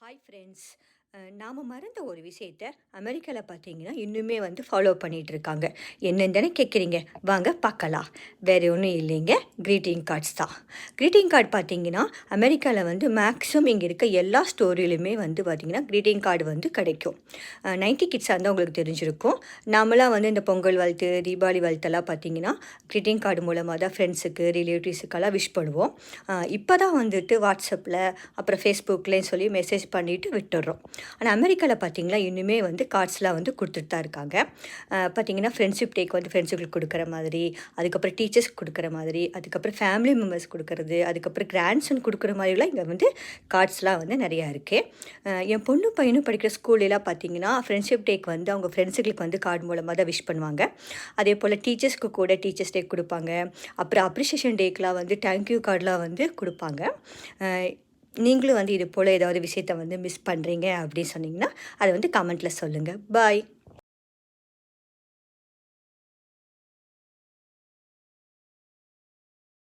Hi friends. நாம் மறந்த ஒரு விஷயத்த அமெரிக்காவில் பார்த்தீங்கன்னா இன்னுமே வந்து ஃபாலோ பண்ணிகிட்டு இருக்காங்க. என்னன்னு தானே கேட்குறீங்க? வாங்க பார்க்கலாம். வேறு ஒன்றும் இல்லைங்க, க்ரீட்டிங் கார்ட்ஸ் தான். க்ரீட்டிங் கார்டு பார்த்தீங்கன்னா அமெரிக்காவில் வந்து மேக்ஸிமம் இங்கே இருக்க எல்லா ஸ்டோரியிலுமே வந்து பார்த்திங்கன்னா க்ரீட்டிங் கார்டு வந்து கிடைக்கும். 90 கிட்ஸாக இருந்தால் உங்களுக்கு தெரிஞ்சிருக்கும். நாமெல்லாம் வந்து இந்த பொங்கல் வாழ்த்து, தீபாவளி வாழ்த்தெல்லாம் பார்த்தீங்கன்னா க்ரீட்டிங் கார்டு மூலமாக தான் ஃப்ரெண்ட்ஸுக்கு, ரிலேட்டிவ்ஸுக்கெல்லாம் விஷ் பண்ணுவோம். இப்போ தான் வந்துட்டு வாட்ஸ்அப்பில் அப்புறம் ஃபேஸ்புக்லேயும் சொல்லி மெசேஜ் பண்ணிவிட்டு விட்டுடுறோம். ஆனால் அமெரிக்காவில் பார்த்தீங்களா இன்னுமே வந்து கார்ட்ஸ்லாம் வந்து கொடுத்துட்டு தான் இருக்காங்க. பார்த்தீங்கன்னா ஃப்ரெண்ட்ஷிப் டேக்கு வந்து ஃப்ரெண்ட்ஸுங்களுக்கு கொடுக்குற மாதிரி, அதுக்கப்புறம் டீச்சர்ஸ்க்கு கொடுக்குற மாதிரி, அதுக்கப்புறம் ஃபேமிலி மெம்பர்ஸ் கொடுக்குறது, அதுக்கப்புறம் கிராண்ட்சன் கொடுக்குற மாதிரிலாம் இங்கே வந்து கார்ட்ஸ்லாம் வந்து நிறையா இருக்குது. என் பொண்ணு பையனும் படிக்கிற ஸ்கூல்லலாம் பார்த்தீங்கன்னா ஃப்ரெண்ட்ஷிப் டேக்கு வந்து அவங்க ஃப்ரெண்ட்ஸுங்களுக்கு வந்து கார்டு மூலமாக தான் விஷ் பண்ணுவாங்க. அதே போல் டீச்சர்ஸ்க்கு கூட டீச்சர்ஸ் டே கொடுப்பாங்க. அப்புறம் அப்ரிஷியேஷன் டேக்கெலாம் வந்து தேங்க்யூ கார்டெலாம் வந்து கொடுப்பாங்க. நீங்களும் வந்து இது போல் ஏதாவது விஷயத்த வந்து மிஸ் பண்ணுறீங்க அப்படின்னு சொன்னீங்கன்னா அதை வந்து கமெண்ட்டில் சொல்லுங்கள். பாய்.